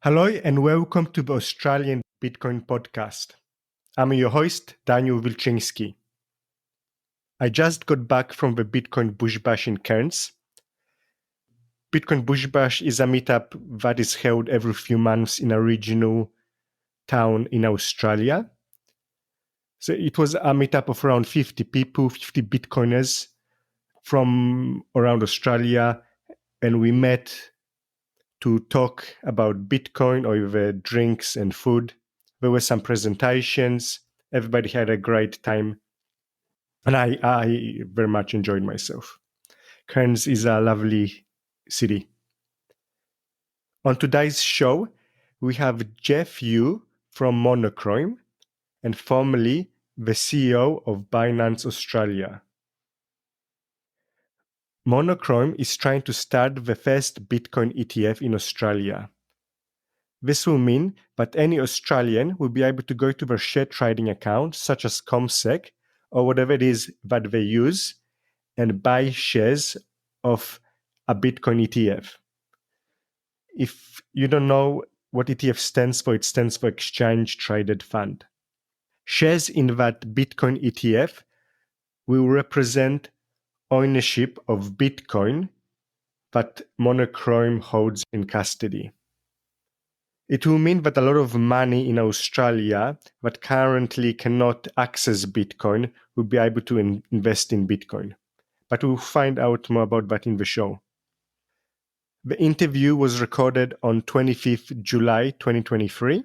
Hello and welcome to the Australian Bitcoin podcast. I'm your host, Daniel Wilczynski. I just got back from the Bitcoin Bush Bash in Cairns. Bitcoin Bush Bash is a meetup that is held every few months in a regional town in Australia. So it was a meetup of around 50 people, 50 Bitcoiners from around Australia, and we met to talk about Bitcoin over drinks and food. There were some presentations. Everybody had a great time. And I very much enjoyed myself. Cairns is a lovely city. On today's show, we have Jeff Yew from Monochrome and formerly the CEO of Binance Australia. Monochrome is trying to start the first Bitcoin ETF in Australia. This will mean that any Australian will be able to go to their share trading account, such as CommSec, or whatever it is that they use, and buy shares of a Bitcoin ETF. If you don't know what ETF stands for, it stands for Exchange Traded Fund. Shares in that Bitcoin ETF will represent ownership of Bitcoin that Monochrome holds in custody. It will mean that a lot of money in Australia that currently cannot access Bitcoin will be able to invest in Bitcoin. But we'll find out more about that in the show. The interview was recorded on 25th July 2023.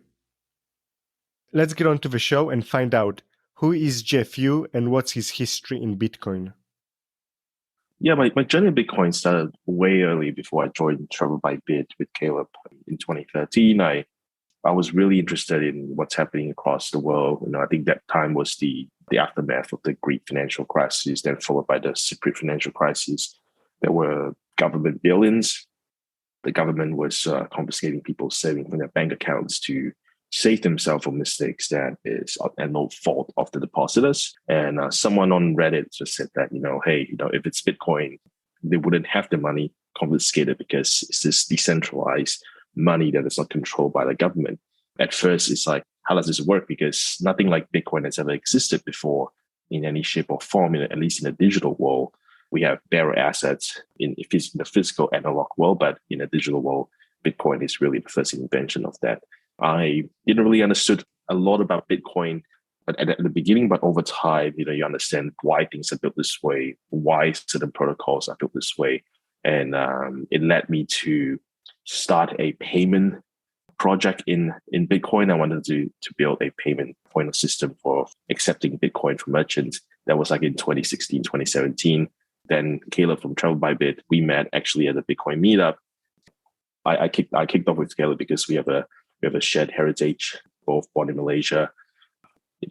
Let's get on to the show and find out who is Jeff Yew and what's his history in Bitcoin. Yeah, my journey in Bitcoin started way early before I joined Travelbybit with Caleb in 2013. I was really interested in what's happening across the world. I think that time was the aftermath of the Greek financial crisis, then followed by the Cypriot financial crisis. There were government billions. The government was confiscating people's savings from their bank accounts to save themselves from mistakes that is at no fault of the depositors. And someone on Reddit just said that, hey, if it's Bitcoin, they wouldn't have the money confiscated because it's this decentralized money that is not controlled by the government. At first, it's like, how does this work? Because nothing like Bitcoin has ever existed before in any shape or form, at least in the digital world. We have bearer assets in the physical analog world, but in a digital world, Bitcoin is really the first invention of that. I didn't really understood a lot about Bitcoin but at the beginning, but over time, you understand why things are built this way, why certain protocols are built this way. And it led me to start a payment project in Bitcoin. I wanted to build a payment point of system for accepting Bitcoin from merchants. That was like in 2016, 2017. Then Caleb from Travelbybit, we met actually at the Bitcoin meetup. I kicked off with Caleb because we have a shared heritage, both born in Malaysia.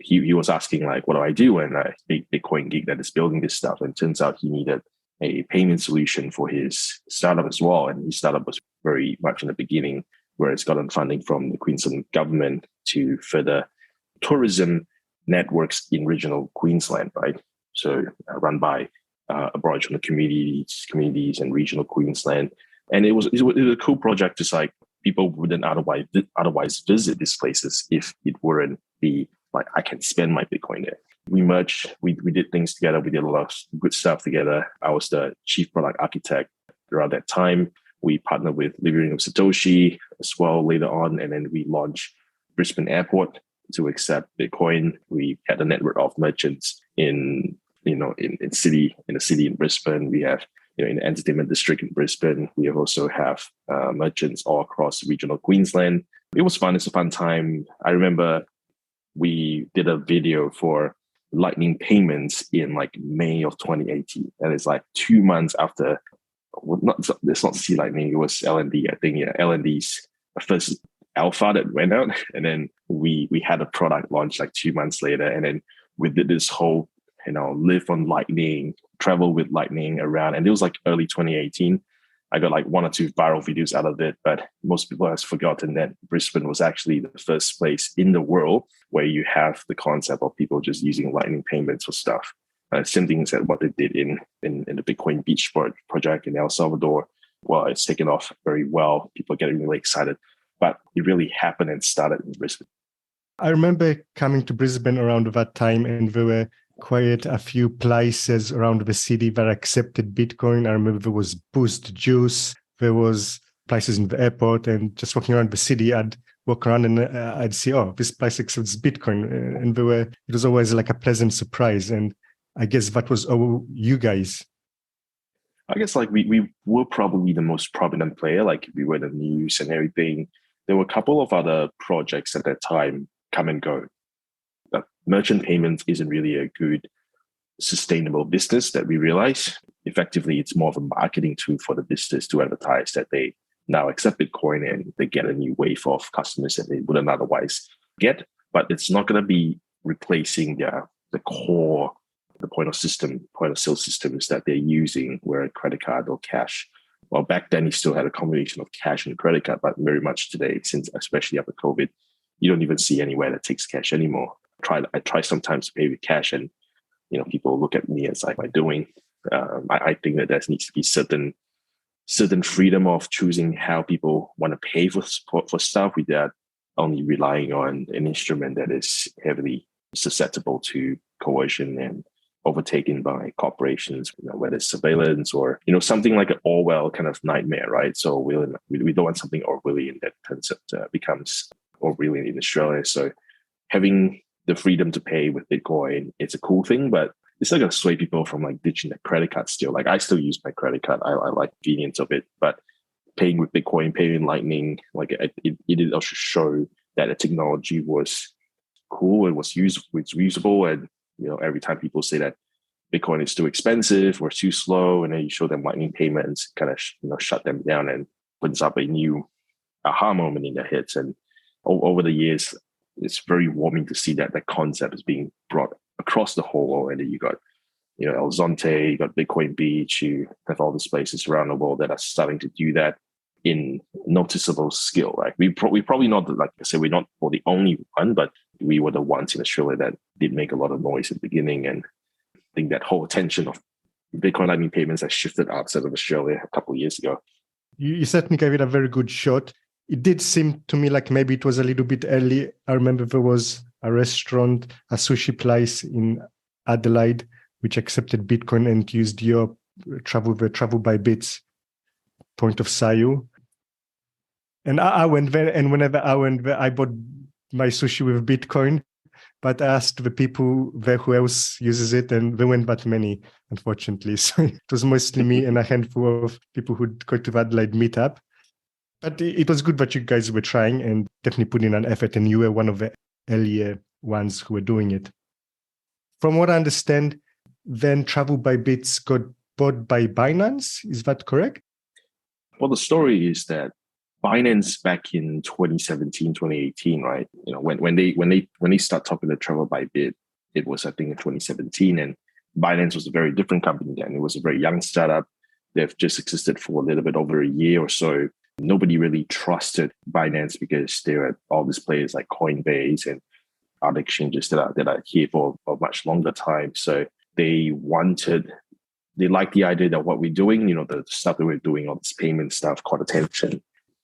He was asking like, what do I do? And a big Bitcoin geek that is building this stuff. And it turns out he needed a payment solution for his startup as well. And his startup was very much in the beginning, where it's gotten funding from the Queensland government to further tourism networks in regional Queensland, right? So run by Aboriginal communities and regional Queensland. And it was a cool project. Just like people wouldn't otherwise visit these places if it wouldn't be like, I can spend my Bitcoin there. We merged, we did things together. We did a lot of good stuff together. I was the chief product architect around that time. We partnered with Living of Satoshi as well later on. And then we launched Brisbane Airport to accept Bitcoin. We had a network of merchants in the city in Brisbane. We have, in the entertainment district in Brisbane. We also have merchants all across regional Queensland. It was fun. It's a fun time. I remember we did a video for Lightning payments in like May of 2018. And it's like 2 months after, it's not C Lightning, it was LND, I think. Yeah, LND's first alpha that went out. And then we had a product launch like 2 months later. And then we did this whole, live on Lightning, travel with Lightning around. And it was like early 2018. I got like 1 or 2 viral videos out of it, but most people have forgotten that Brisbane was actually the first place in the world where you have the concept of people just using Lightning payments for stuff. Same thing as what they did in the Bitcoin Beach project in El Salvador. Well, it's taken off very well. People are getting really excited but it really happened and started in Brisbane. I remember coming to Brisbane around that time, and there were quite a few places around the city that accepted Bitcoin. I remember there was Boost Juice, there was places in the airport, and just walking around the city, I'd walk around and I'd see, oh, this place accepts Bitcoin. And it was always like a pleasant surprise. And I guess that was you guys. I guess like we were probably the most prominent player, like we were in the news and everything. There were a couple of other projects at that time come and go. But merchant payments isn't really a good sustainable business that we realize. Effectively, it's more of a marketing tool for the business to advertise that they now accept Bitcoin and they get a new wave of customers that they wouldn't otherwise get. But it's not going to be replacing the core, the point of sale systems that they're using, where a credit card or cash. Well, back then you still had a combination of cash and credit card, but very much today, since especially after COVID, you don't even see anywhere that takes cash anymore. I try sometimes to pay with cash, and people look at me as like, "What am I doing?" I think that there needs to be certain freedom of choosing how people want to pay for stuff without only relying on an instrument that is heavily susceptible to coercion and overtaken by corporations, whether it's surveillance or something like an Orwell kind of nightmare, right? So we don't want something Orwellian that concept becomes Orwellian in Australia. So having the freedom to pay with Bitcoin, it's a cool thing, but it's not going to sway people from like ditching their credit card still. Like I still use my credit card. I like the convenience of it, but paying with Bitcoin, paying in Lightning, like it did also show that the technology was cool. It was usable, and every time people say that Bitcoin is too expensive or too slow, and then you show them Lightning payments, kind of shut them down and opens up a new aha moment in their heads. And over the years, it's very warming to see that concept is being brought across the whole world. And then you got El Zonte, you got Bitcoin Beach, you have all these places around the world that are starting to do that in noticeable scale. Like we probably not, like I said, we're not the only one, but we were the ones in Australia that did make a lot of noise at the beginning. And I think that whole attention of Bitcoin Lightning payments has shifted outside of Australia a couple of years ago. You certainly gave it a very good shot. It did seem to me like maybe it was a little bit early. I remember there was a restaurant, a sushi place in Adelaide, which accepted Bitcoin and used your Travelbybit point of sale. And I went there, and whenever I went there, I bought my sushi with Bitcoin. But I asked the people there who else uses it, and there weren't that many, unfortunately. So it was mostly me and a handful of people who'd go to the Adelaide meetup. But it was good that you guys were trying and definitely putting in an effort, and you were one of the earlier ones who were doing it. From what I understand, then Travelbybit got bought by Binance. Is that correct? Well, the story is that Binance back in 2017, 2018, right? When they start talking to Travelbybit, it was I think in 2017, and Binance was a very different company then. It was a very young startup. They've just existed for a little bit over a year or so. Nobody really trusted Binance because there are all these players like Coinbase and other exchanges that are here for a much longer time. So they liked the idea that what we're doing, the stuff that we're doing, all this payment stuff, caught attention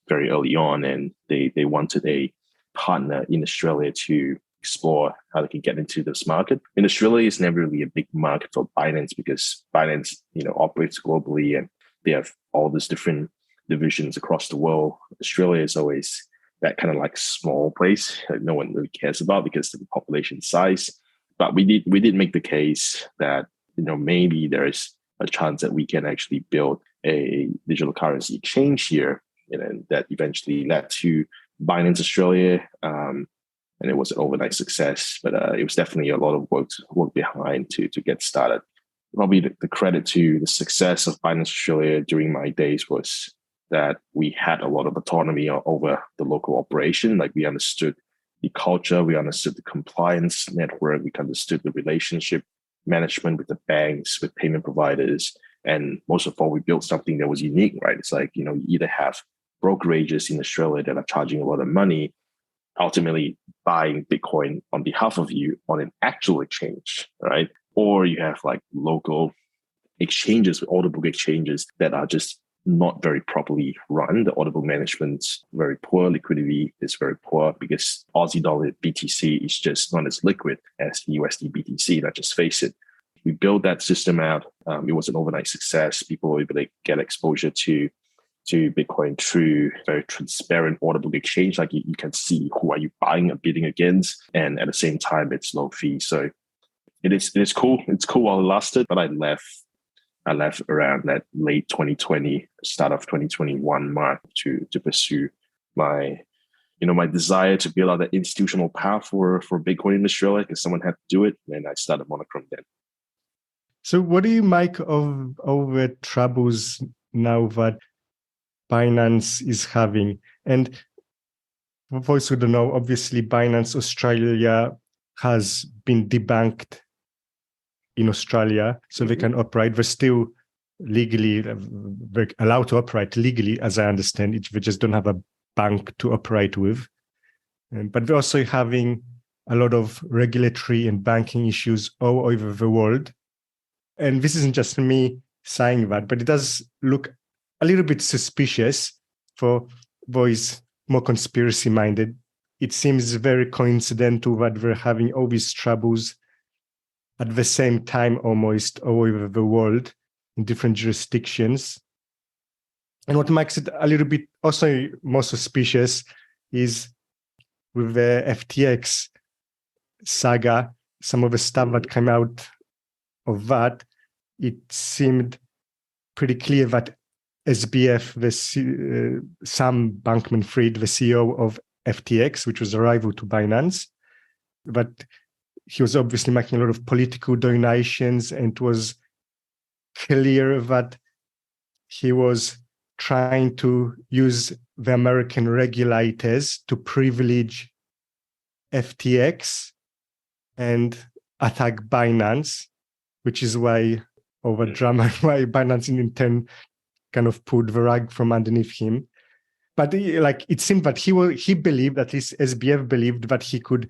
very early on, and they wanted a partner in Australia to explore how they can get into this market. In Australia, it's never really a big market for Binance because Binance, operates globally and they have all these different divisions across the world. Australia is always that kind of like small place that no one really cares about because of the population size. But we did make the case that maybe there is a chance that we can actually build a digital currency exchange here. And that eventually led to Binance Australia. And it was an overnight success, but it was definitely a lot of work behind to get started. Probably the credit to the success of Binance Australia during my days was that we had a lot of autonomy over the local operation. Like we understood the culture, we understood the compliance network, we understood the relationship management with the banks, with payment providers. And most of all, we built something that was unique, right? It's like, you either have brokerages in Australia that are charging a lot of money, ultimately buying Bitcoin on behalf of you on an actual exchange, right? Or you have like local exchanges, order book exchanges that are just not very properly run. The order book management's very poor. Liquidity is very poor because Aussie dollar BTC is just not as liquid as USD BTC. Let's just face it. We built that system out. It was an overnight success. People were able to get exposure to Bitcoin through very transparent order book exchange. Like you can see who are you buying or bidding against, and at the same time, it's low fee. So it is cool. It's cool while it lasted, but I left around that late 2020, start of 2021 mark to pursue my desire to build out that institutional path for Bitcoin in Australia, because someone had to do it, and I started Monochrome then. So what do you make of the troubles now that Binance is having? And for those who don't know, obviously Binance Australia has been debanked in Australia, so they can operate. They're still legally they're allowed to operate legally, as I understand it. They just don't have a bank to operate with. But they're also having a lot of regulatory and banking issues all over the world. And this isn't just me saying that, but it does look a little bit suspicious for those more conspiracy-minded. It seems very coincidental that they're having all these troubles at the same time almost all over the world in different jurisdictions. And what makes it a little bit also more suspicious is with the FTX saga, some of the stuff that came out of that, it seemed pretty clear that SBF, Sam Bankman-Fried, the CEO of FTX, which was a rival to Binance, but he was obviously making a lot of political donations, and it was clear that he was trying to use the American regulators to privilege FTX and attack Binance, which is why over drama, why Binance in turn kind of pulled the rug from underneath him. But it seemed that he believed, at least SBF believed, that he could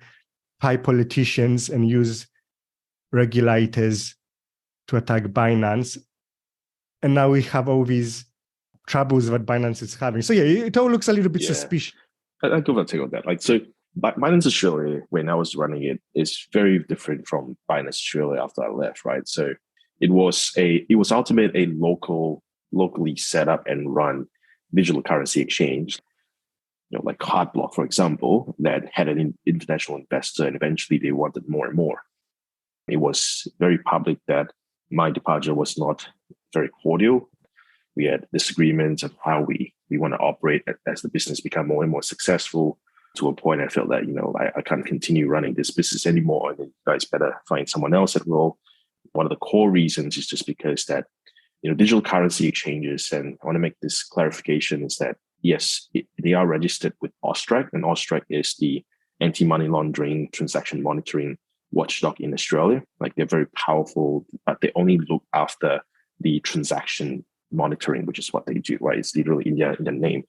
pay politicians and use regulators to attack Binance. And now we have all these troubles that Binance is having. So yeah, it all looks a little bit suspicious. I give a take on that. Binance Australia, when I was running it, is very different from Binance Australia after I left, right? So it was ultimately a locally set up and run digital currency exchange, like Cardblock, for example, that had an international investor, and eventually they wanted more and more. It was very public that my departure was not very cordial. We had disagreements on how we want to operate as the business become more and more successful. To a point, I felt that I can't continue running this business anymore, and you guys better find someone else that will. One of the core reasons is just because that digital currency exchanges, and I want to make this clarification, is that yes, they are registered with AUSTRAC, and AUSTRAC is the anti-money laundering transaction monitoring watchdog in Australia. Like, they're very powerful, but they only look after the transaction monitoring, which is what they do, right? It's literally in their name.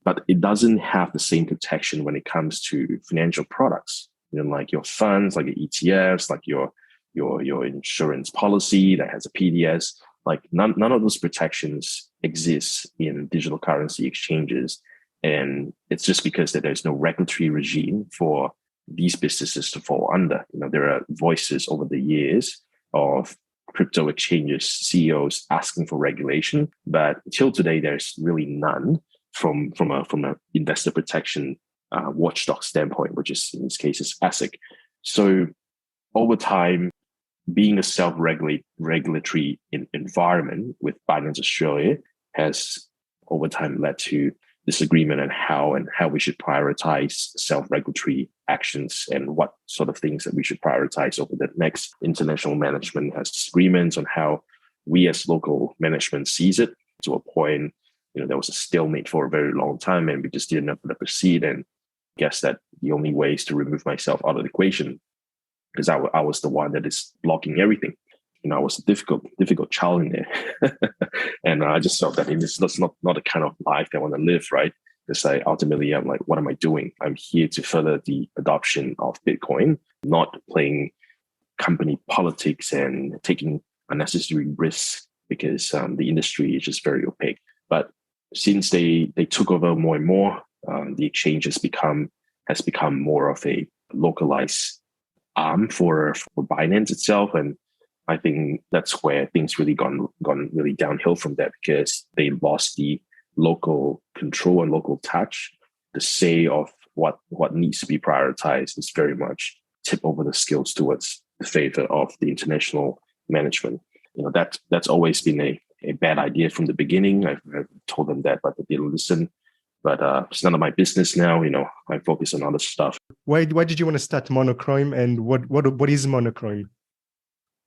But it doesn't have the same protection when it comes to financial products, like your funds, like your ETFs, like your insurance policy that has a PDS. Like none of those protections exist in digital currency exchanges. And it's just because that there's no regulatory regime for these businesses to fall under. There are voices over the years of crypto exchanges, CEOs asking for regulation, but till today, there's really none from an investor protection watchdog standpoint, which is in this case is ASIC. So over time, being a self-regulatory environment with Binance Australia has over time led to disagreement on how we should prioritize self-regulatory actions and what sort of things that we should prioritize over the next. International management has disagreements on how we as local management sees it. To a point, there was a stalemate for a very long time, and we just didn't know how to proceed. And guess that the only way is to remove myself out of the equation, because I was the one that is blocking everything. I was a difficult child in there. And I just felt that that's not the kind of life I want to live, right? Because ultimately, I'm like, what am I doing? I'm here to further the adoption of Bitcoin, not playing company politics and taking unnecessary risks, because the industry is just very opaque. But since they took over more and more, the exchange has become more of a localized arm for Binance itself, and I think that's where things really gone really downhill from there, because they lost the local control and local touch. The say of what needs to be prioritized is very much tip over the scales towards the favor of the international management. That's always been a bad idea from the beginning. I've told them that, but they didn't listen. But it's none of my business now. I focus on other stuff. Why did you want to start Monochrome, and what is Monochrome?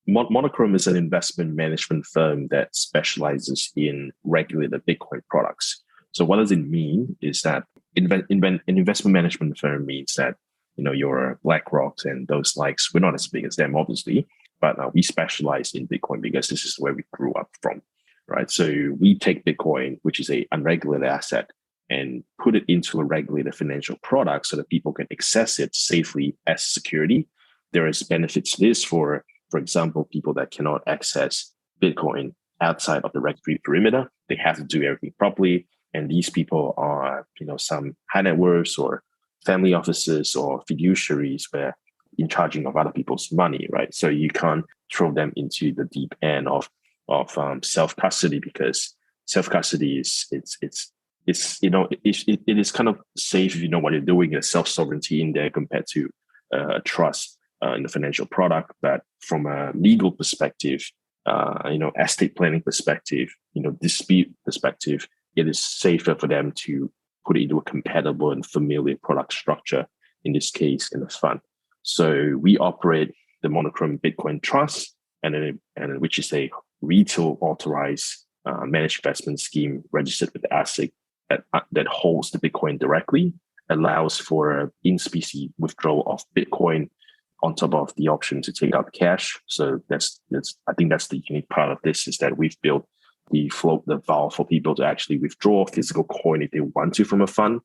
Monochrome is an investment management firm that specializes in regulated Bitcoin products. So what does it mean is that an investment management firm means that, your Blackrock and those likes, we're not as big as them, obviously, but we specialize in Bitcoin because this is where we grew up from, right? So we take Bitcoin, which is a unregulated asset, and put it into a regulated financial product so that people can access it safely as security. There is benefits to this for example, people that cannot access Bitcoin outside of the regulatory perimeter. They have to do everything properly. And these people are, some high net worths or family offices or fiduciaries where in charging of other people's money, right? So you can't throw them into the deep end of self-custody, because self-custody it is kind of safe if you know what you're doing. There's self-sovereignty in there compared to a trust in the financial product. But from a legal perspective, estate planning perspective, dispute perspective, it is safer for them to put it into a compatible and familiar product structure, in this case, in a fund. So we operate the Monochrome Bitcoin Trust, and which is a retail authorized managed investment scheme registered with the ASIC that holds the Bitcoin directly, allows for in-specie withdrawal of Bitcoin on top of the option to take out cash. So I think that's the unique part of this, is that we float the valve for people to actually withdraw physical coin if they want to from a fund,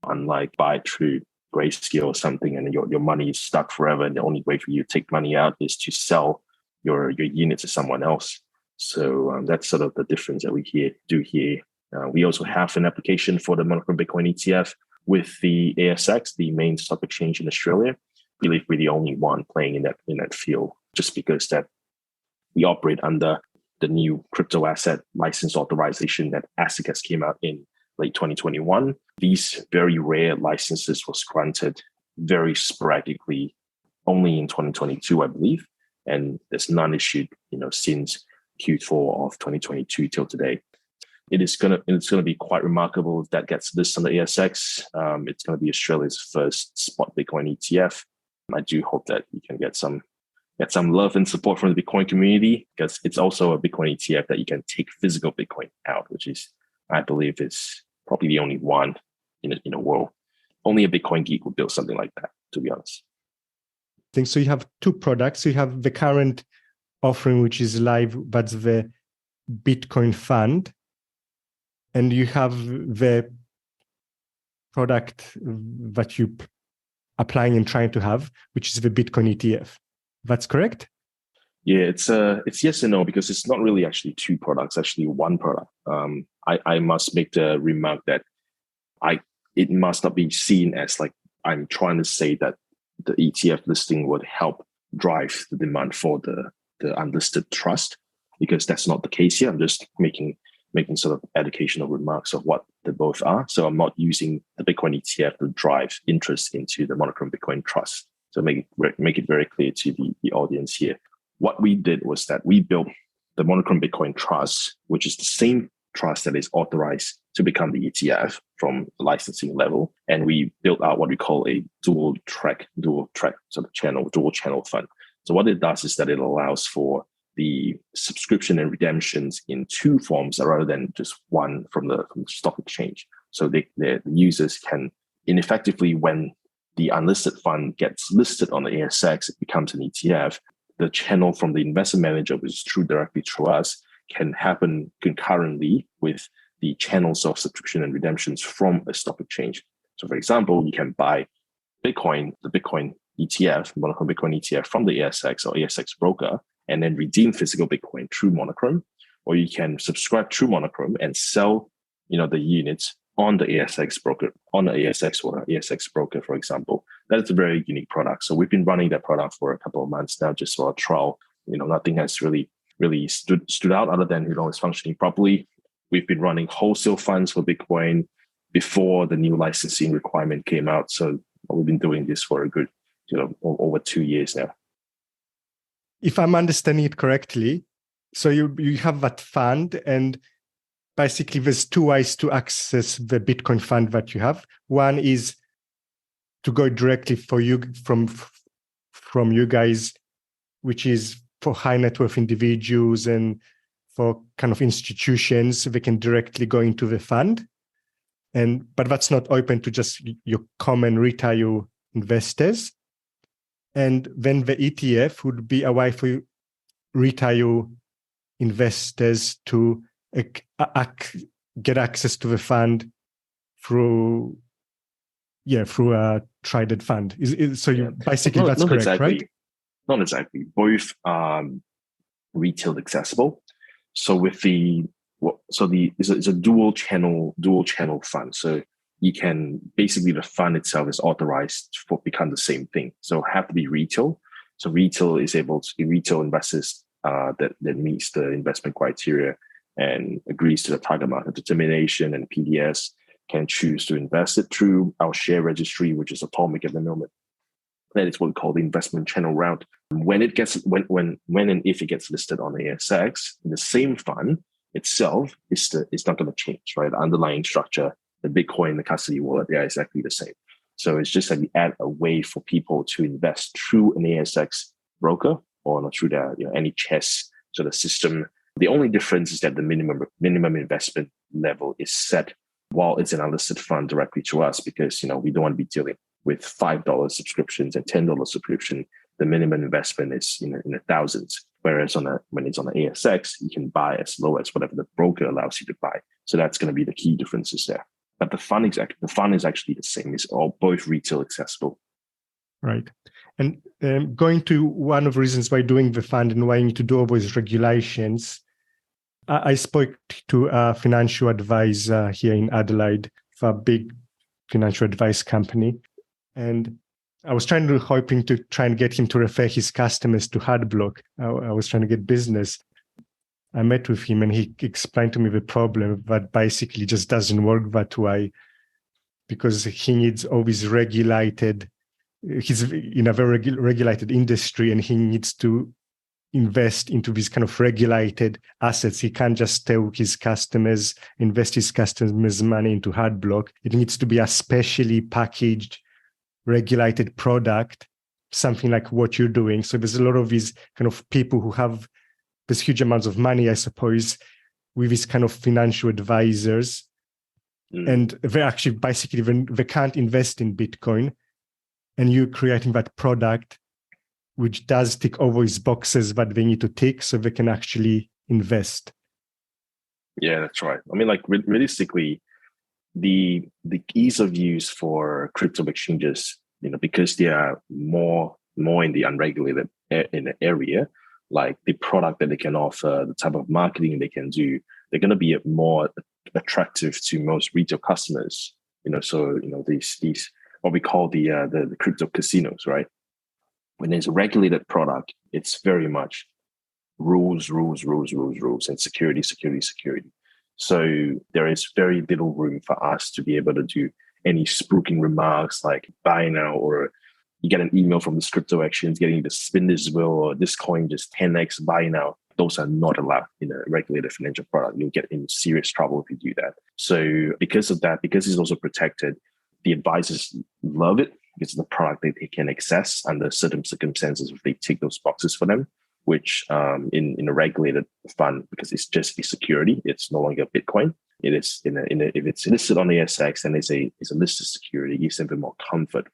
unlike buy through Grayscale or something, and your money is stuck forever, and the only way for you to take money out is to sell your unit to someone else. So that's sort of the difference that we do here. We also have an application for the Monochrome Bitcoin ETF with the ASX, the main stock exchange in Australia. I believe we're the only one playing in that field, just because that we operate under the new crypto asset license authorization that ASIC has came out in late 2021. These very rare licenses was granted very sporadically, only in 2022, I believe, and there's none issued, since Q4 of 2022 till today. It's gonna be quite remarkable if that gets listed on the ASX. It's gonna be Australia's first spot Bitcoin ETF. I do hope that we can get some love and support from the Bitcoin community, because it's also a Bitcoin ETF that you can take physical Bitcoin out, which is, I believe, is probably the only one in the world. Only a Bitcoin geek would build something like that, to be honest. So you have two products. You have the current offering, which is live, but the Bitcoin fund, and you have the product that you applying and trying to have, which is the Bitcoin ETF. That's correct? Yeah, it's yes and no, because it's not really actually two products, actually one product. I must make the remark that it must not be seen as like I'm trying to say that the ETF listing would help drive the demand for the unlisted trust, because that's not the case here. I'm just making sort of educational remarks of what they both are. So I'm not using the Bitcoin ETF to drive interest into the Monochrome Bitcoin Trust. So make it very clear to the audience here. What we did was that we built the Monochrome Bitcoin Trust, which is the same trust that is authorized to become the ETF from the licensing level. And we built out what we call a dual track sort of channel, dual channel fund. So what it does is that it allows for the subscription and redemptions in two forms rather than just one from the stock exchange. So the users can, effectively, when the unlisted fund gets listed on the ASX, it becomes an ETF. The channel from the investment manager, which is directly through us, can happen concurrently with the channels of subscription and redemptions from a stock exchange. So for example, you can buy Bitcoin, the Bitcoin ETF, Monochrome Bitcoin ETF from the ASX or ASX broker, and then redeem physical Bitcoin through Monochrome, or you can subscribe through Monochrome and sell the units on the ASX broker, on the ASX or ASX broker, for example. That is a very unique product. So we've been running that product for a couple of months now, just for a trial. Nothing has really stood out other than, it's functioning properly. We've been running wholesale funds for Bitcoin before the new licensing requirement came out. So we've been doing this for a good, over 2 years now. If I'm understanding it correctly, so you have that fund, and basically there's two ways to access the Bitcoin fund that you have. One is to go directly for you from you guys, which is for high net worth individuals and for kind of institutions. They can directly go into the fund, but that's not open to just your common retail investors. And then the ETF would be a way for retail investors to get access to the fund through a traded fund. Basically that's correct, exactly, right? Not exactly. Both retail accessible. So it's a dual channel fund. So you can basically, the fund itself is authorized for become the same thing. So have to be retail. So retail is able to be retail investors that meets the investment criteria and agrees to the target market determination, and PDS can choose to invest it through our share registry, which is Atomic at the moment. That is what we call the investment channel route. When and if it gets listed on the ASX, the same fund itself is not going to change, right? The underlying structure, the Bitcoin, the custody wallet, they are exactly the same. So it's just that we add a way for people to invest through an ASX broker or not through any chess sort of system. The only difference is that the minimum investment level is set while it's an unlisted fund directly to us, because we don't want to be dealing with $5 subscriptions and $10 subscription. The minimum investment is in the thousands. Whereas when it's on the ASX, you can buy as low as whatever the broker allows you to buy. So that's going to be the key differences there. But the fund is actually the same. It's both retail accessible. Right. And going to one of the reasons why doing the fund and why you need to do all those regulations, I spoke to a financial advisor here in Adelaide for a big financial advice company. And I was hoping to try and get him to refer his customers to Hardblock. I was trying to get business. I met with him and he explained to me the problem that basically just doesn't work that way, because he needs all these he's in a very regulated industry and he needs to invest into these kind of regulated assets. He can't just tell his customers, invest his customers' money into Hardblock. It needs to be a specially packaged, regulated product, something like what you're doing. So there's a lot of these kind of people who have this huge amounts of money, I suppose, with these kind of financial advisors. And they actually basically, they can't invest in Bitcoin. And you're creating that product which does tick all these boxes that they need to tick so they can actually invest. Yeah, that's right. I mean, like realistically, the ease of use for crypto exchanges, because they are more in the unregulated in the area, like the product that they can offer, the type of marketing they can do, they're going to be more attractive to most retail customers. So these what we call the crypto casinos, right? When there's a regulated product, it's very much rules, and security. So there is very little room for us to be able to do any spooking remarks like buy now, or you get an email from the crypto exchange getting the spin this wheel, or this coin just 10x buy now. Those are not allowed in a regulated financial product. You'll get in serious trouble if you do that. So because of that, because it's also protected, the advisors love it. It's the product that they can access under certain circumstances if they tick those boxes for them, which in a regulated fund, because it's just a security, it's no longer Bitcoin. It is if it's listed on the ASX and it's a listed security, it gives them a bit more comfort.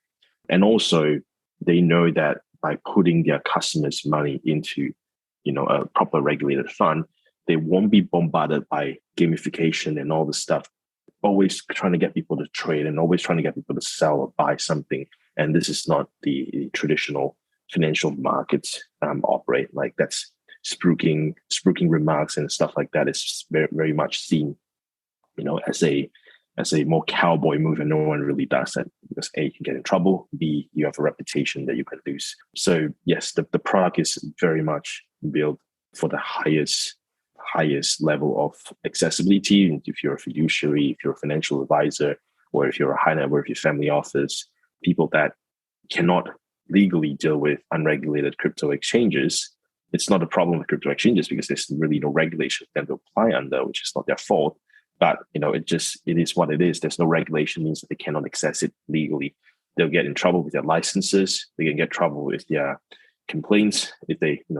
And also they know that by putting their customers' money into a proper regulated fund, they won't be bombarded by gamification and all the stuff, always trying to get people to trade and always trying to get people to sell or buy something. And this is not the traditional financial markets operate. Like that's spooking remarks and stuff like that is very, very much seen as a more cowboy move, and no one really does that because A, you can get in trouble, B, you have a reputation that you can lose. So yes, the product is very much built for the highest level of accessibility. And if you're a fiduciary, if you're a financial advisor, or if you're a high net worth family office, people that cannot legally deal with unregulated crypto exchanges, it's not a problem with crypto exchanges because there's really no regulation for them to apply under, which is not their fault. But it is what it is. There's no regulation, means that they cannot access it legally. They'll get in trouble with their licenses. They can get trouble with their complaints if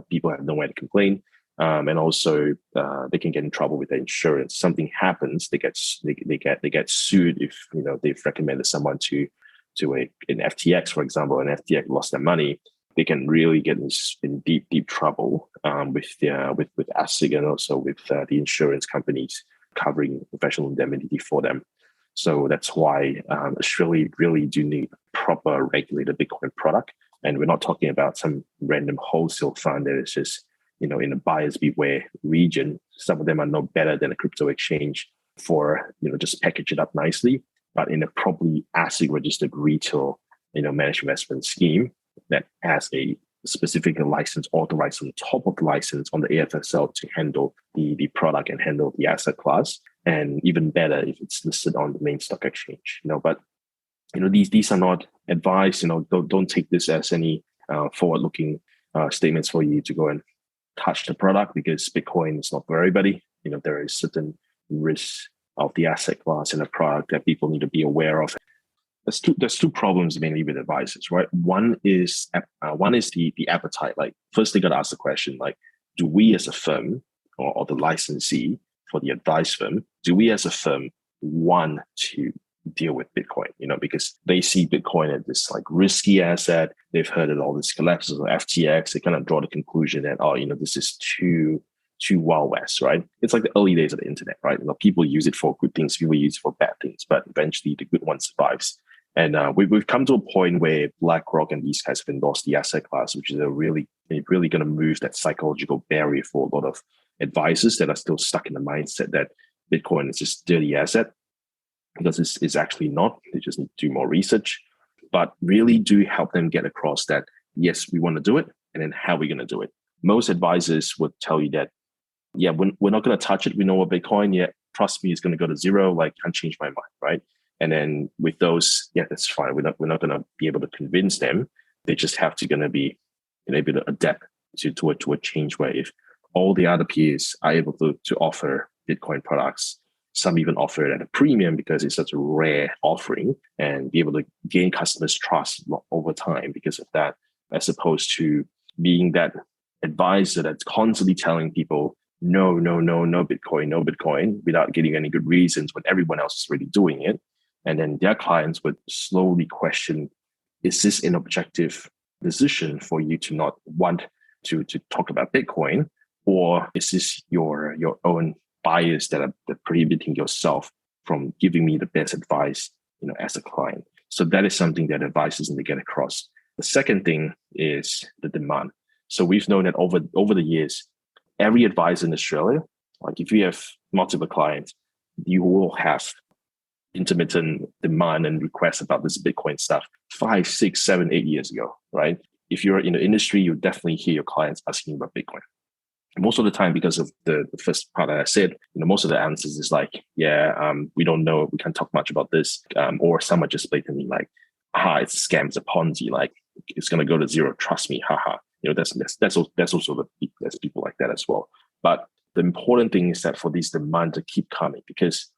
people have nowhere to complain. And also they can get in trouble with their insurance. Something happens, they get sued if they've recommended someone to an FTX, for example, and FTX lost their money. They can really get in deep trouble with ASIC and also with the insurance companies covering professional indemnity for them. So that's why Australia really do need a proper regulated Bitcoin product. And we're not talking about some random wholesale fund that is just in a buyer's beware region. Some of them are no better than a crypto exchange for just package it up nicely, but in a properly ASIC registered retail managed investment scheme that has a specific license authorized on top of the license on the AFSL to handle the product and handle the asset class, and even better if it's listed on the main stock exchange. But these are not advice. Don't take this as any forward-looking statements for you to go and touch the product, because Bitcoin is not for everybody. There is certain risks of the asset class and the product that people need to be aware of. There's two problems mainly with advisors, right? One is the appetite. Like, first they got to ask the question, like, do we as a firm or the licensee for the advice firm, do we as a firm want to deal with Bitcoin? Because they see Bitcoin as this like risky asset. They've heard of all this collapses of FTX. They kind of draw the conclusion that, this is too Wild West, right? It's like the early days of the internet, right? People use it for good things, people use it for bad things, but eventually the good one survives. And we've come to a point where BlackRock and these guys have endorsed the asset class, which is really going to move that psychological barrier for a lot of advisors that are still stuck in the mindset that Bitcoin is just dirty asset, because it's actually not. They just need to do more research, but really do help them get across that, yes, we want to do it, and then how are we going to do it? Most advisors would tell you that, yeah, we're not going to touch it. We know what Bitcoin, yeah, trust me, it's going to go to zero. Like, can't change my mind, right? And then with those, yeah, that's fine. We're not going to be able to convince them. They just have to going to be able to adapt to a change where if all the other peers are able to offer Bitcoin products, some even offer it at a premium because it's such a rare offering, and be able to gain customers' trust over time because of that, as opposed to being that advisor that's constantly telling people, no Bitcoin, without getting any good reasons when everyone else is already doing it. And then their clients would slowly question, is this an objective decision for you to not want to talk about Bitcoin? Or is this your own bias that are prohibiting yourself from giving me the best advice, as a client? So that is something that advisors need to get across. The second thing is the demand. So we've known that over the years, every advisor in Australia, like if you have multiple clients, you will have intermittent demand and requests about this Bitcoin stuff 5, 6, 7, 8 years ago, right? If you're in the industry, you definitely hear your clients asking about Bitcoin. Most of the time, because of the first part that I said, most of the answers is like, we don't know, we can't talk much about this, or some are just blatantly like, it's a scam, it's a Ponzi, like it's going to go to zero, trust me, haha. That's also there's people like that as well. But the important thing is that for these demand to keep coming, because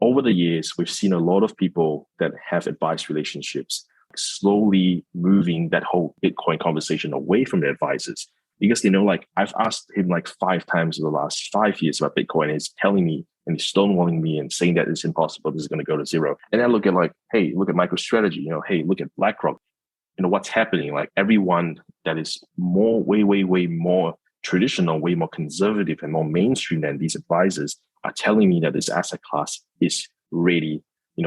over the years, we've seen a lot of people that have advice relationships slowly moving that whole Bitcoin conversation away from their advisors, because they know, like, I've asked him like 5 times in the last 5 years about Bitcoin, and he's telling me and he's stonewalling me and saying that it's impossible, this is going to go to zero. And I look at like, hey, look at MicroStrategy, hey, look at BlackRock, what's happening. Like, everyone that is way more traditional, way more conservative and more mainstream than these advisors are telling me that this asset class is ready,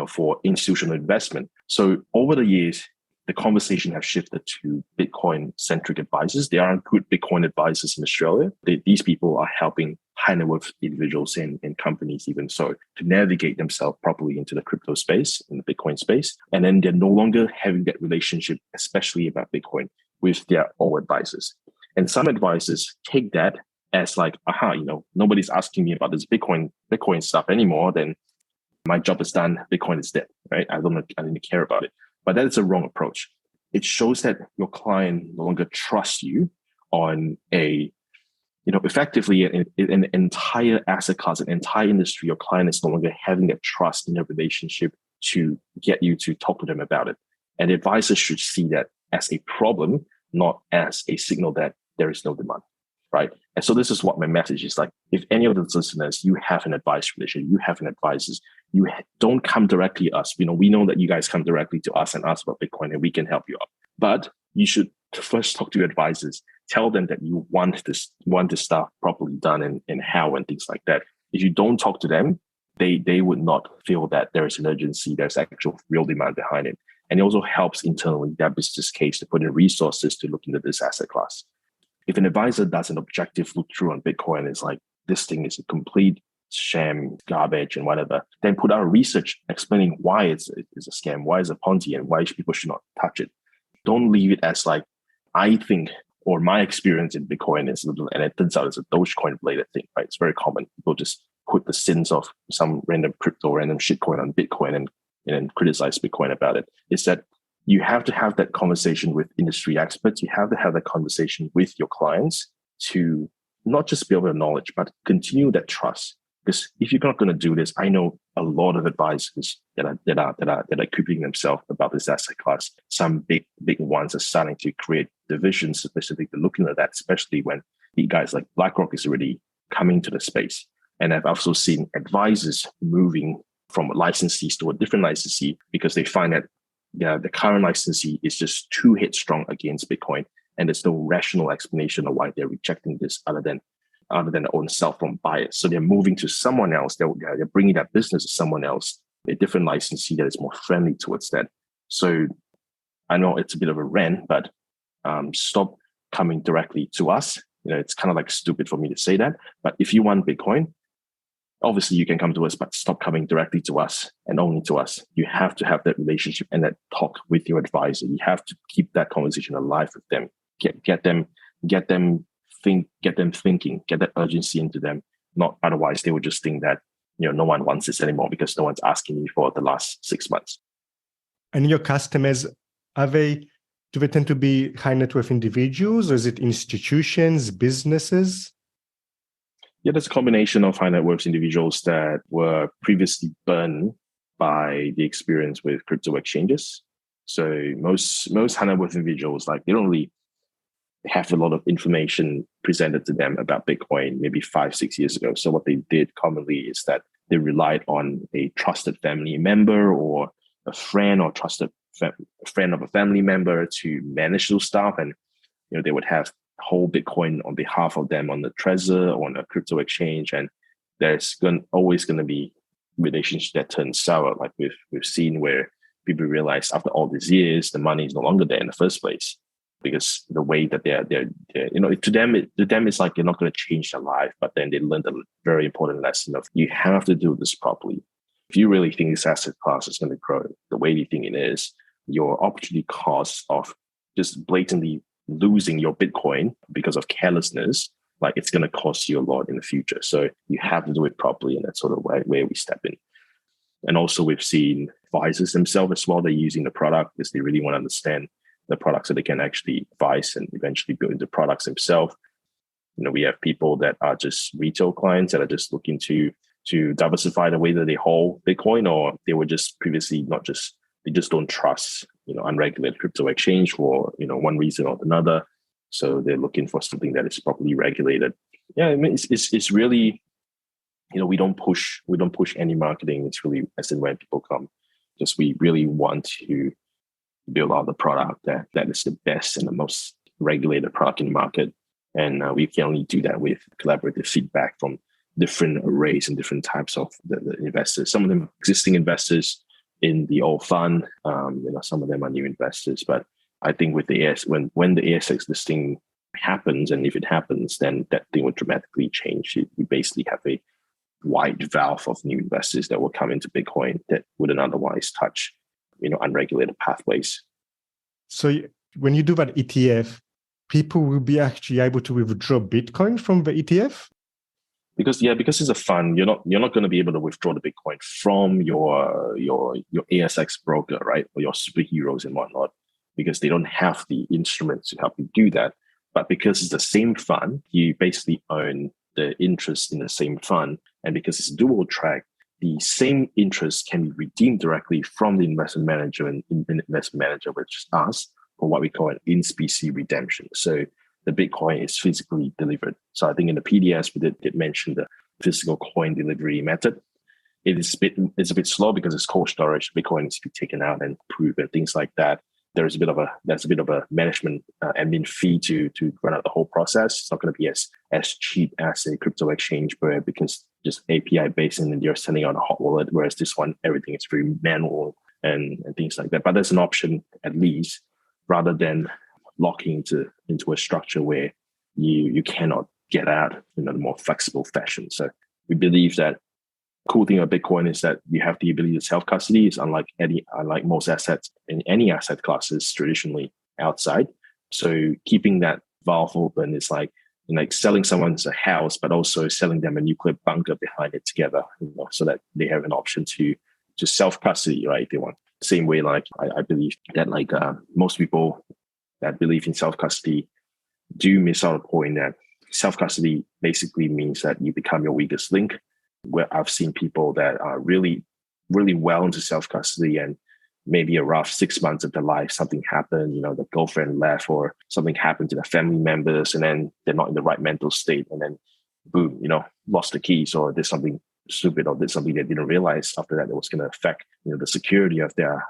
for institutional investment. So over the years, the conversation has shifted to Bitcoin-centric advisors. There are good Bitcoin advisors in Australia. These people are helping high net worth individuals and companies even so to navigate themselves properly into the crypto space, in the Bitcoin space. And then they're no longer having that relationship, especially about Bitcoin, with their own advisors. And some advisors take that as like, nobody's asking me about this Bitcoin stuff anymore, then my job is done, Bitcoin is dead, right? I didn't care about it. But that is a wrong approach. It shows that your client no longer trusts you on effectively an entire asset class, an entire industry. Your client is no longer having that trust in their relationship to get you to talk to them about it. And the advisor should see that as a problem, not as a signal that there is no demand, right? And so this is what my message is like. If any of the listeners, you have an advice relationship, you have an advisor, you don't come directly to us. We know that you guys come directly to us and ask about Bitcoin and we can help you out. But you should first talk to your advisors. Tell them that you want this stuff properly done and how and things like that. If you don't talk to them, they would not feel that there is an urgency, there's actual real demand behind it. And it also helps internally that business case to put in resources to look into this asset class. If an advisor does an objective look through on Bitcoin, it's like, this thing is a complete sham, garbage, and whatever, then put out research explaining why it's a scam, why it's a Ponzi, and why people should not touch it. Don't leave it as like, I think, or my experience in Bitcoin is, and it turns out it's a Dogecoin related thing, right? It's very common. People just put the sins of some random crypto, random shitcoin on Bitcoin and criticize Bitcoin about it. Is that you have to have that conversation with industry experts. You have to have that conversation with your clients to not just build their knowledge, but continue that trust. Because if you're not going to do this, I know a lot of advisors that are keeping themselves about this asset class. Some big ones are starting to create divisions specifically looking at that, especially when the guys like Blackrock is already coming to the space. And I've also seen advisors moving from licensees to a different licensee because they find that the current licensee is just too headstrong against Bitcoin, and there's no rational explanation of why they're rejecting this other than their own self-owned bias. So they're moving to someone else. They're bringing that business to someone else, a different licensee that is more friendly towards that. So I know it's a bit of a rant, but stop coming directly to us. It's kind of like stupid for me to say that. But if you want Bitcoin, obviously you can come to us, but stop coming directly to us and only to us. You have to have that relationship and that talk with your advisor. You have to keep that conversation alive with them. Get them thinking, get that urgency into them. Not otherwise, they would just think that no one wants this anymore because no one's asking me for the last 6 months. And your customers, do they tend to be high net worth individuals, or is it institutions, businesses? Yeah, there's a combination of high net worth individuals that were previously burned by the experience with crypto exchanges. So most high net worth individuals, like, they don't really have a lot of information presented to them about Bitcoin maybe 5-6 years ago. So what they did commonly is that they relied on a trusted family member or a friend or trusted friend of a family member to manage those stuff. And they would have whole Bitcoin on behalf of them on the Trezor or on a crypto exchange. And there's always going to be relationships that turn sour. Like we've seen where people realize after all these years, the money is no longer there in the first place. Because the way that they're to them it's like you're not going to change their life, but then they learned a very important lesson of you have to do this properly. If you really think this asset class is going to grow the way you think it is, your opportunity cost of just blatantly losing your Bitcoin because of carelessness, like, it's going to cost you a lot in the future. So you have to do it properly, and that's sort of where we step in. And also we've seen advisors themselves as well. They're using the product because they really want to understand the products so they can actually advise and eventually build into products themselves. We have people that are just retail clients that are just looking to diversify the way that they hold Bitcoin, or they were just previously they just don't trust, unregulated crypto exchange for, one reason or another. So they're looking for something that is properly regulated. Yeah, I mean, it's really, we don't push any marketing. It's really as and when people come, because we really want to build out the product that is the best and the most regulated product in the market. And we can only do that with collaborative feedback from different arrays and different types of the investors. Some of them existing investors, in the old fund. Some of them are new investors, but I think with the when the ASX listing happens, and if it happens, then that thing would dramatically change. We basically have a wide valve of new investors that will come into Bitcoin that wouldn't otherwise touch, unregulated pathways. So when you do that ETF, people will be actually able to withdraw Bitcoin from the ETF? Because it's a fund, you're not going to be able to withdraw the Bitcoin from your ASX broker, right? Or your superheroes and whatnot, because they don't have the instruments to help you do that. But because it's the same fund, you basically own the interest in the same fund. And because it's dual track, the same interest can be redeemed directly from the investment manager and investment manager, which is us, for what we call an in-specie redemption. So the Bitcoin is physically delivered. So I think in the PDS, we did mention the physical coin delivery method. It's a bit slow because it's cold storage. Bitcoin needs to be taken out and approved and things like that. There's a bit of a management admin fee to run out the whole process. It's not going to be as cheap as a crypto exchange where, because just API based and you're sending out a hot wallet, whereas this one, everything is very manual and things like that. But there's an option at least, rather than locking into a structure where you cannot get out in a more flexible fashion. So we believe that cool thing about Bitcoin is that you have the ability to self-custody. It's unlike most assets in any asset classes traditionally outside. So keeping that valve open is like selling someone's a house, but also selling them a nuclear bunker behind it together, so that they have an option to self-custody, right? If they want. Same way, I believe that most people that believe in self-custody do miss out a point that self-custody basically means that you become your weakest link. Where I've seen people that are really, really well into self-custody, and maybe a rough 6 months of their life, something happened, the girlfriend left or something happened to their family members, and then they're not in the right mental state, and then boom, lost the keys, or there's something stupid, or there's something they didn't realize after that was going to affect the security of their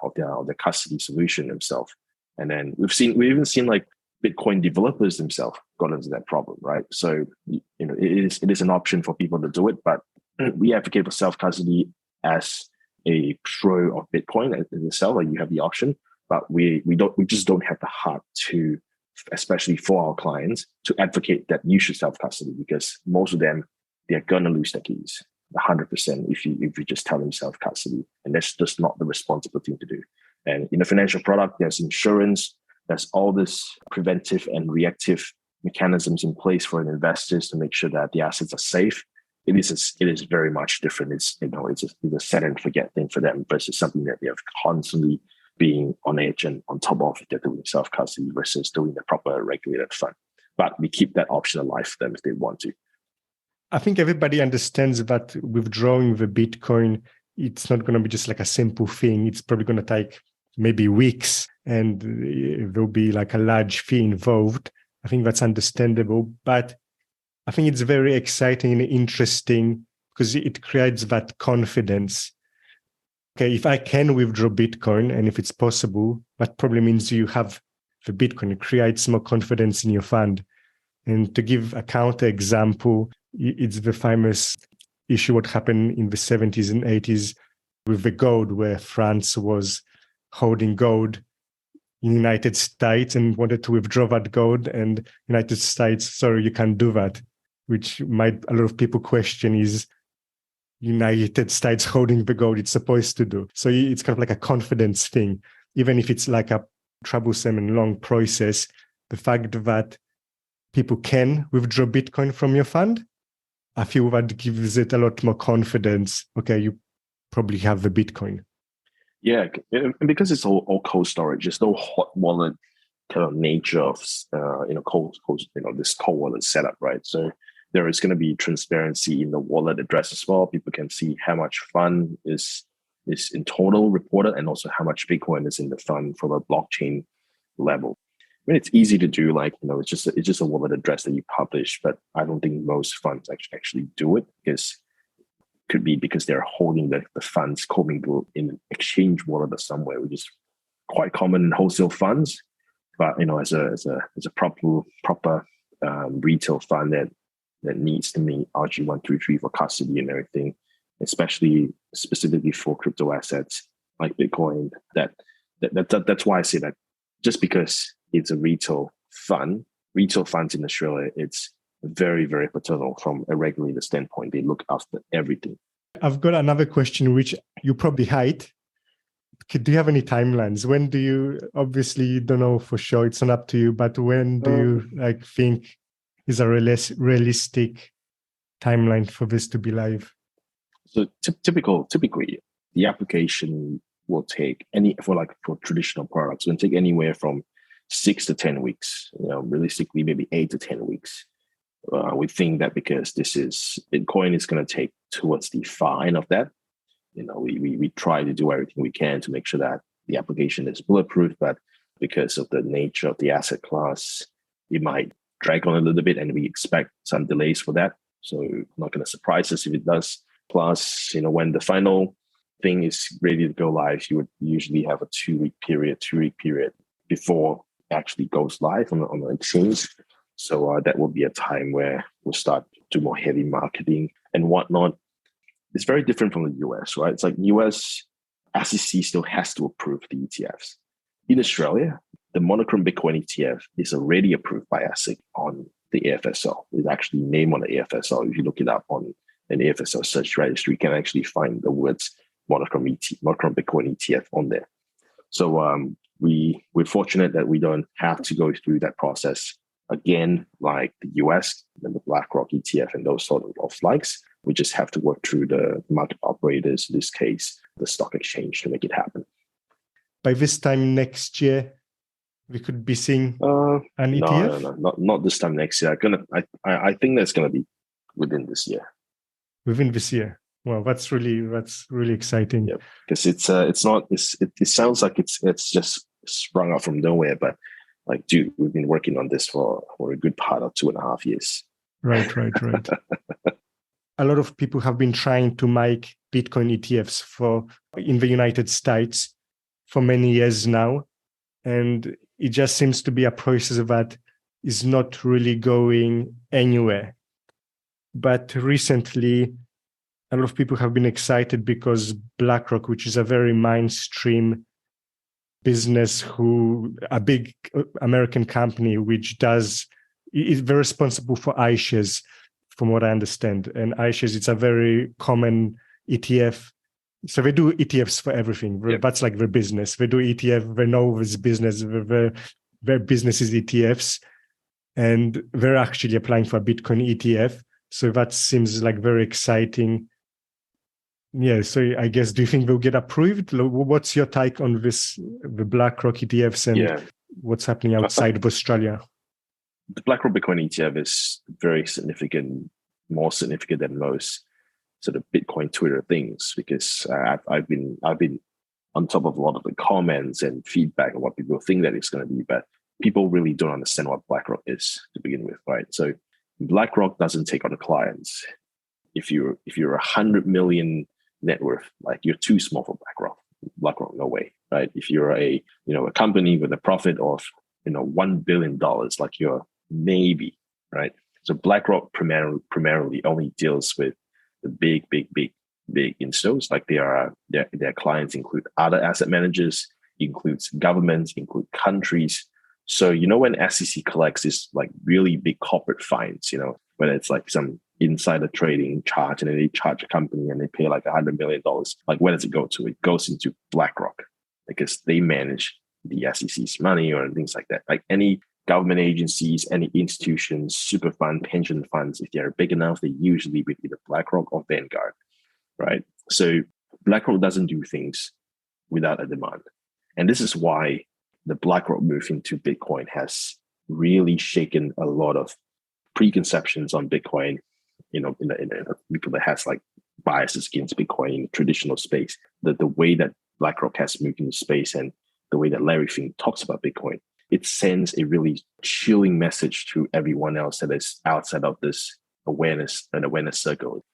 custody solution themselves. And then we've even seen Bitcoin developers themselves got into that problem, right? So it is an option for people to do it, but we advocate for self-custody as a pro of Bitcoin as a seller. You have the option, but we just don't have the heart to, especially for our clients, to advocate that you should self-custody, because most of them, they're gonna lose their keys 100% if you just tell them self-custody, and that's just not the responsible thing to do. And in a financial product, there's insurance, there's all this preventive and reactive mechanisms in place for investors to make sure that the assets are safe. It is very much different. It's a set and forget thing for them versus something that they have constantly being on edge and on top of. They're doing self-custody versus doing the proper regulated fund. But we keep that option alive for them if they want to. I think everybody understands that withdrawing the Bitcoin, it's not going to be just like a simple thing. It's probably going to take maybe weeks, and there'll be a large fee involved. I think that's understandable, but I think it's very exciting and interesting because it creates that confidence. Okay, if I can withdraw Bitcoin, and if it's possible, that probably means you have the Bitcoin. It creates more confidence in your fund. And to give a counter example, it's the famous issue what happened in the 70s and 80s with the gold, where France was holding gold in the United States and wanted to withdraw that gold, and United States, sorry, you can't do that, which a lot of people question is United States holding the gold it's supposed to do. So it's kind of like a confidence thing. Even if it's like a troublesome and long process, the fact that people can withdraw Bitcoin from your fund, I feel that gives it a lot more confidence. Okay, you probably have the Bitcoin. Yeah, and because it's all cold storage, there's no hot wallet kind of nature of this cold wallet setup, right? So there is going to be transparency in the wallet address as well. People can see how much fund is in total reported, and also how much Bitcoin is in the fund from a blockchain level. I mean, it's easy to do, it's just a wallet address that you publish, but I don't think most funds actually do it, because could be because they're holding the funds commingled in an exchange wallet or somewhere, which is quite common in wholesale funds. But as a proper retail fund that needs to meet RG133 for custody and everything, especially specifically for crypto assets, like Bitcoin. That's why I say that just because it's a retail funds in Australia, it's very, very paternal from a regulator standpoint. They look after everything. I've got another question, which you probably hate. Do you have any timelines? When do you, obviously you don't know for sure, it's not up to you, but when do you think is a realistic timeline for this to be live? So typically, the application will take for traditional products, will take anywhere from 6 to 10 weeks. Realistically, maybe 8 to 10 weeks. We think that because Bitcoin is going to take towards the far end of that. We try to do everything we can to make sure that the application is bulletproof, but because of the nature of the asset class, it might drag on a little bit, and we expect some delays for that. So not going to surprise us if it does. Plus, when the final thing is ready to go live, you would usually have a 2-week period before it actually goes live on the exchange. So that will be a time where we'll start to do more heavy marketing and whatnot. It's very different from the US, right? It's like US SEC still has to approve the ETFs. In Australia, the Monochrome Bitcoin ETF is already approved by ASIC on the AFSL. It's actually named on the AFSL. If you look it up on an AFSL search registry, you can actually find the words Monochrome Bitcoin ETF on there. So we're fortunate that we don't have to go through that process again, like the US and the Blackrock ETF and those sort of likes. We just have to work through the market operators, in this case, the stock exchange, to make it happen. By this time next year, we could be seeing an ETF? No, not this time next year. I think that's gonna be within this year. Within this year. Well, that's really exciting. Yeah, because it sounds like it's just sprung up from nowhere, but like, dude, we've been working on this for a good part of 2.5 years. Right. A lot of people have been trying to make Bitcoin ETFs in the United States for many years now. And it just seems to be a process that is not really going anywhere. But recently, a lot of people have been excited because BlackRock, which is a very mainstream business, a big American company, which is very responsible for iShares, from what I understand. And iShares, it's a very common ETF. So they do ETFs for everything. Yep. That's like their business. They do ETF, they know this business, their business is ETFs. And they're actually applying for a Bitcoin ETF. So that seems like very exciting. Yeah, so I guess, do you think they'll get approved? What's your take on the BlackRock ETFs and what's happening outside of Australia? The BlackRock Bitcoin ETF is very significant, more significant than most sort of Bitcoin Twitter things, because I've been on top of a lot of the comments and feedback on what people think that it's going to be, but people really don't understand what BlackRock is to begin with, right? So BlackRock doesn't take on the clients. If you're 100 million net worth, like, you're too small for BlackRock, no way, right? If you're a company with a profit of $1 billion, like, you're maybe, right? So BlackRock primarily only deals with the big instos. Like, their clients include other asset managers, includes governments, include countries. So when SEC collects this like really big corporate fines, whether it's like some insider trading charge, and then they charge a company and they pay like $100 million, like, where does it go to? It goes into BlackRock, because they manage the SEC's money or things like that. Like, any government agencies, any institutions, super fund, pension funds, if they're big enough, they usually with either BlackRock or Vanguard, right? So BlackRock doesn't do things without a demand. And this is why the BlackRock move into Bitcoin has really shaken a lot of preconceptions on Bitcoin, in people that has like biases against Bitcoin in the traditional space. The way that BlackRock has moved into space and the way that Larry Fink talks about Bitcoin, it sends a really chilling message to everyone else that is outside of this awareness circle.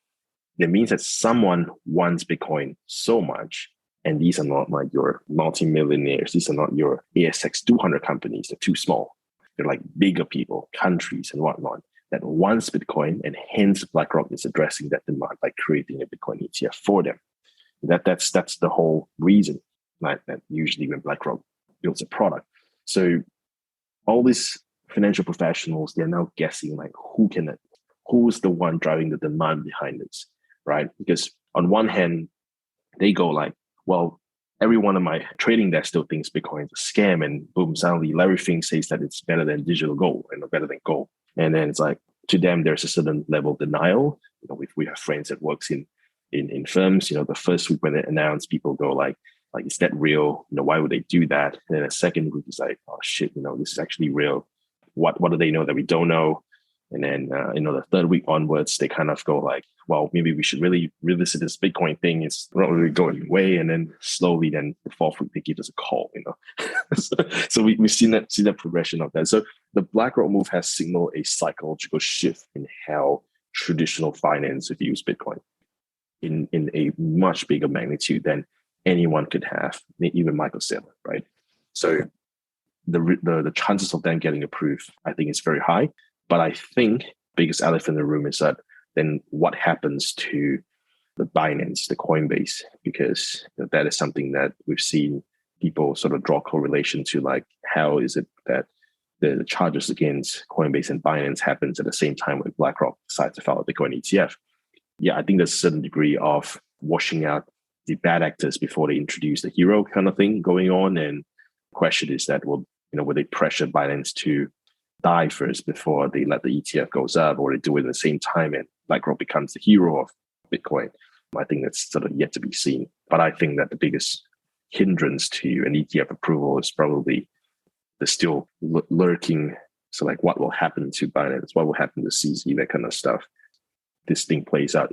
It means that someone wants Bitcoin so much, and these are not like your multimillionaires. These are not your ASX 200 companies. They're too small. They're like bigger people, countries and whatnot, that wants Bitcoin, and hence BlackRock is addressing that demand by creating a Bitcoin ETF for them. That's the whole reason. like that usually when BlackRock builds a product. So all these financial professionals, they're now guessing like who's the one driving the demand behind this, right? Because on one hand, they go like, well, every one of my trading desk still thinks Bitcoin is a scam, and boom, suddenly Larry Fink says that it's better than digital gold and better than gold. And then it's like, to them, there's a certain level of denial. We have friends that works in firms. The first week when they announce, people go like, is that real? Why would they do that? And then a second group is like, oh shit, this is actually real. What do they know that we don't know? And then, the third week onwards, they kind of go like, well, maybe we should really revisit this Bitcoin thing. It's not really going away. And then slowly, then the fourth week, they give us a call, so we've seen that progression of that. So the BlackRock move has signaled a psychological shift in how traditional finance views Bitcoin in a much bigger magnitude than anyone could have, even Michael Saylor, right? So the chances of them getting approved, I think, is very high. But I think biggest elephant in the room is that then what happens to the Binance, the Coinbase, because that is something that we've seen people sort of draw correlation to, like, how is it that the charges against Coinbase and Binance happens at the same time when BlackRock decides to file a Bitcoin ETF? Yeah, I think there's a certain degree of washing out the bad actors before they introduce the hero kind of thing going on. And the question is that, will they pressure Binance to die first before they let the ETF goes up, or they do it at the same time and BlackRock becomes the hero of Bitcoin? I think that's sort of yet to be seen. But I think that the biggest hindrance to an ETF approval is probably the still lurking. So like, what will happen to Binance? What will happen to CZ? That kind of stuff. This thing plays out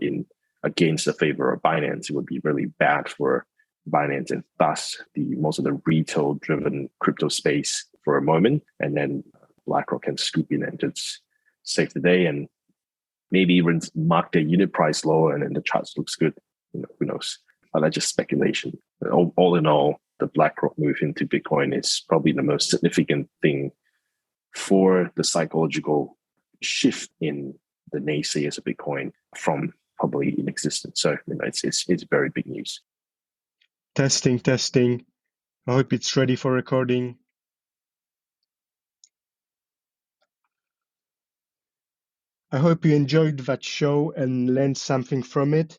against the favor of Binance, it would be really bad for Binance and thus most of the retail-driven crypto space for a moment, and then BlackRock can scoop in and just save the day and maybe even mark their unit price lower, and then the charts looks good. Who knows? But that's just speculation. All in all, the BlackRock move into Bitcoin is probably the most significant thing for the psychological shift in the naysayers of Bitcoin from probably in existence. So it's very big news. Testing. I hope it's ready for recording. I hope you enjoyed that show and learned something from it.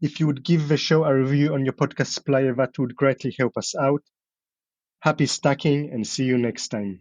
If you would give the show a review on your podcast player, that would greatly help us out. Happy stacking and see you next time.